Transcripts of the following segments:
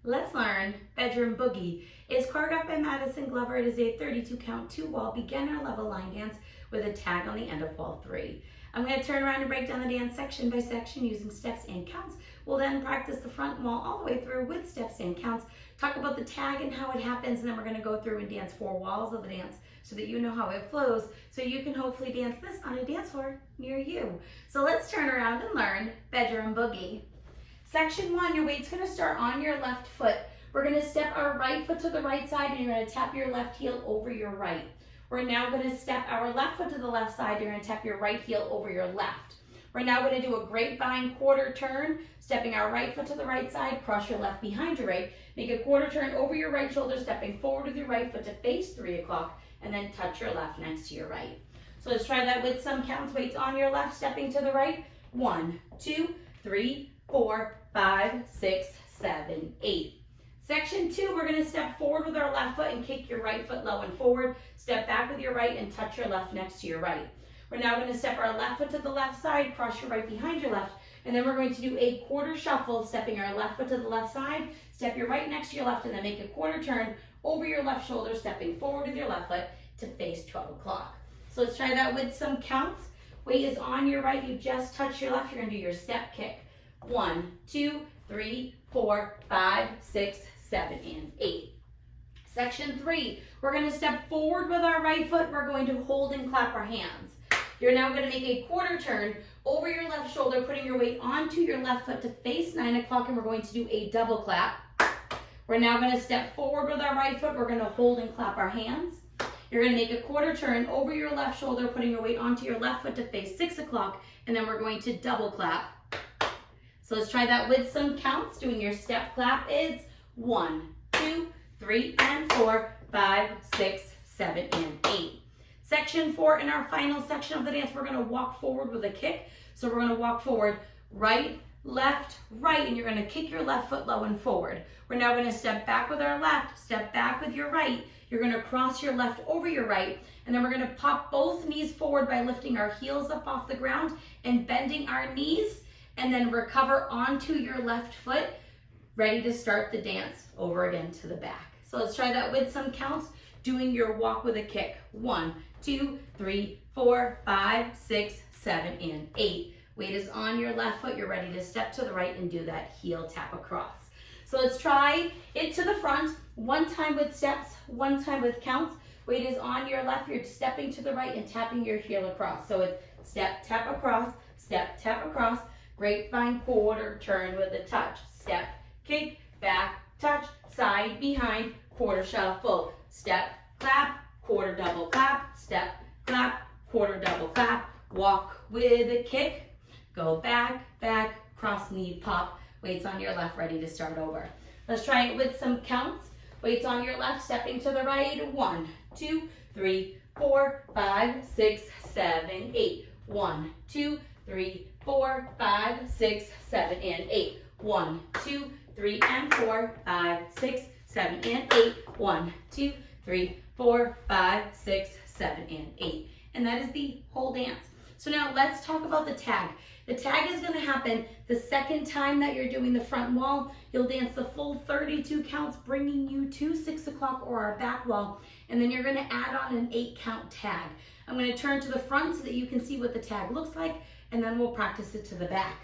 Let's learn Bedroom Boogie. It's choreographed by Maddison Glover. It is a 32 count 2-wall beginner level line dance with a tag on the end of wall 3. I'm going to turn around and break down the dance section by section using steps and counts. We'll then practice the front wall all the way through with steps and counts, talk about the tag and how it happens, and then we're going to go through and dance 4 walls of the dance so that you know how it flows, so you can hopefully dance this on a dance floor near you. So let's turn around and learn Bedroom Boogie. Section 1, your weight's going to start on your left foot. We're going to step our right foot to the right side, and you're going to tap your left heel over your right. We're now going to step our left foot to the left side. You're going to tap your right heel over your left. We're now going to do a grapevine quarter turn, stepping our right foot to the right side, cross your left behind your right, make a quarter turn over your right shoulder, stepping forward with your right foot to face 3 o'clock, and then touch your left next to your right. So let's try that with some counts. Weights on your left, stepping to the right. 1, 2, 3, 4, 5, 6, 7, 8. Section 2, we're going to step forward with our left foot and kick your right foot low and forward. Step back with your right and touch your left next to your right. We're now going to step our left foot to the left side, cross your right behind your left, and then we're going to do a quarter shuffle, stepping our left foot to the left side, step your right next to your left, and then make a quarter turn over your left shoulder, stepping forward with your left foot to face 12 o'clock. So let's try that with some counts. Weight is on your right, you just touch your left, you're going to do your step kick. 1, 2, 3, 4, 5, 6, 7, and 8. Section 3, we're going to step forward with our right foot. We're going to hold and clap our hands. You're now going to make a quarter turn over your left shoulder, putting your weight onto your left foot to face 9 o'clock, and we're going to do a double clap. We're now going to step forward with our right foot. We're going to hold and clap our hands. You're going to make a quarter turn over your left shoulder, putting your weight onto your left foot to face 6 o'clock, and then we're going to double clap. So let's try that with some counts. Doing your step clap, it's 1, 2, 3, and 4, 5, 6, 7, and 8. Section 4, in our final section of the dance, we're gonna walk forward with a kick. So we're gonna walk forward, right, left, right, and you're gonna kick your left foot low and forward. We're now gonna step back with our left, step back with your right. You're gonna cross your left over your right, and then we're gonna pop both knees forward by lifting our heels up off the ground and bending our knees, and then recover onto your left foot, ready to start the dance over again to the back. So let's try that with some counts, doing your walk with a kick. 1, 2, 3, 4, 5, 6, 7, and 8. Weight is on your left foot. You're ready to step to the right and do that heel tap across. So let's try it to the front. 1 time with steps, 1 time with counts. Weight is on your left. You're stepping to the right and tapping your heel across. So it's step, tap across, step, tap across. Grapevine quarter, turn with a touch. Step, kick, back, touch, side, behind, quarter shuffle. Step, clap, quarter double clap, step, clap, quarter double clap. Walk with a kick. Go back, back, cross knee pop. Weights on your left, ready to start over. Let's try it with some counts. Weights on your left, stepping to the right. 1, 2, 3, 4, 5, 6, 7, 8. 1, 2, 3, 4, 5, 6, 7, and 8. 1, 2, 3, and 4, 5, 6, 7, and 8. 1, 2, 3, 4, 5, 6, 7, and 8. And that is the whole dance. So now let's talk about the tag. The tag is going to happen the second time that you're doing the front wall. You'll dance the full 32 counts, bringing you to 6 o'clock or our back wall. And then you're going to add on an 8 count tag. I'm going to turn to the front so that you can see what the tag looks like, and then we'll practice it to the back.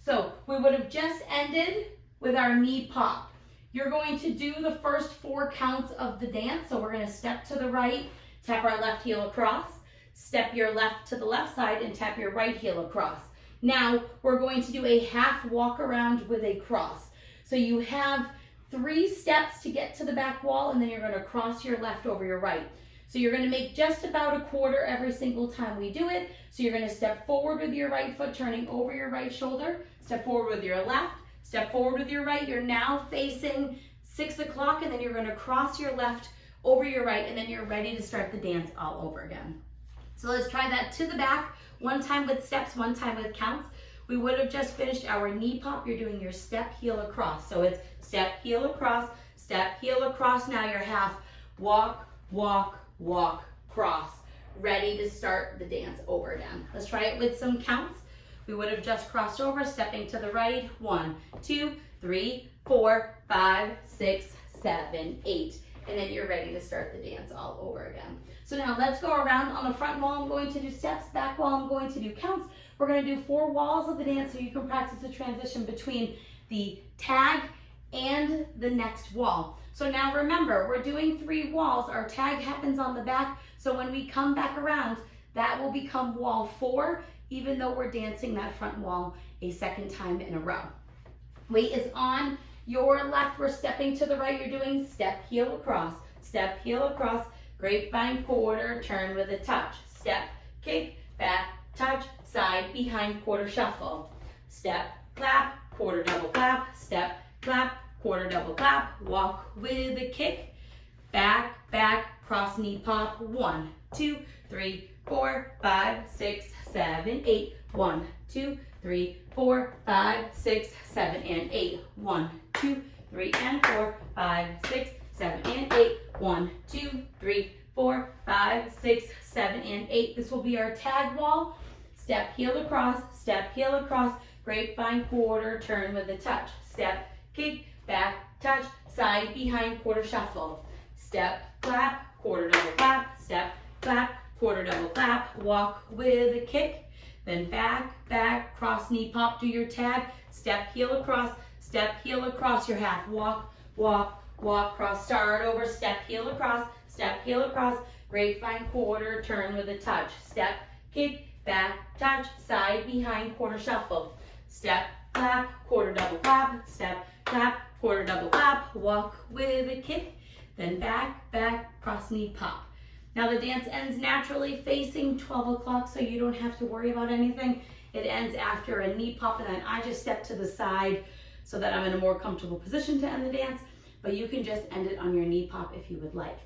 So we would have just ended with our knee pop. You're going to do the first 4 counts of the dance. So we're going to step to the right, tap our left heel across, step your left to the left side, and tap your right heel across. Now we're going to do a half walk around with a cross. So you have 3 steps to get to the back wall, and then you're going to cross your left over your right. So you're going to make just about a quarter every single time we do it. So you're going to step forward with your right foot, turning over your right shoulder, step forward with your left, step forward with your right. You're now facing 6 o'clock, and then you're going to cross your left over your right, and then you're ready to start the dance all over again. So let's try that to the back. 1 time with steps, 1 time with counts. We would have just finished our knee pop. You're doing your step, heel across. So it's step, heel across, step, heel across. Now you're half walk, walk, walk, cross. Ready to start the dance over again. Let's try it with some counts. We would have just crossed over, stepping to the right. 1, 2, 3, 4, 5, 6, 7, 8. And then you're ready to start the dance all over again. So now let's go around. On the front wall, I'm going to do steps. Back wall, I'm going to do counts. We're going to do 4 walls of the dance so you can practice the transition between the tag and the next wall. So now remember, we're doing 3 walls. Our tag happens on the back. So when we come back around, that will become wall 4, even though we're dancing that front wall a second time in a row. Weight is on your left. We're stepping to the right. You're doing step, heel across, step, heel across, grapevine quarter, turn with a touch, step, kick, back, touch, side, behind, quarter shuffle, step, clap, quarter double clap, step, clap, quarter double clap, walk with a kick, back, back, cross knee pop. 1, 2, 3, 4, 5, 6, 7, 8. 1, 2, 3, 4, 5, 6, 7, and 8. 1, 2, 3, and 4, 5, 6, 7, and 8. 1, 2, 3, 4, 5, 6, 7, and 8. This will be our tag wall. Step, heel across, grapevine quarter, turn with a touch. Step, kick, back, touch, side, behind, quarter shuffle. Step, clap, quarter double clap, step, clap, quarter double clap, walk with a kick. Then back, back, cross knee pop, do your tag, step, heel across, your half, walk, walk, walk, cross, start over, step, heel across, grapevine quarter, turn with a touch, step, kick, back, touch, side, behind, quarter shuffle, step, clap, quarter double clap, step, clap, quarter double clap, walk with a kick, then back, back, cross knee pop. Now the dance ends naturally facing 12 o'clock, so you don't have to worry about anything. It ends after a knee pop, and then I just step to the side so that I'm in a more comfortable position to end the dance, but you can just end it on your knee pop if you would like.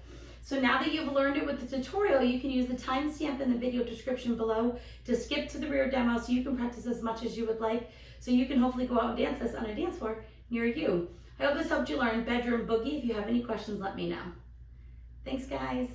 So now that you've learned it with the tutorial, you can use the timestamp in the video description below to skip to the rear demo so you can practice as much as you would like, so you can hopefully go out and dance this on a dance floor near you. I hope this helped you learn bedroom boogie. If you have any questions, let me know. Thanks, guys.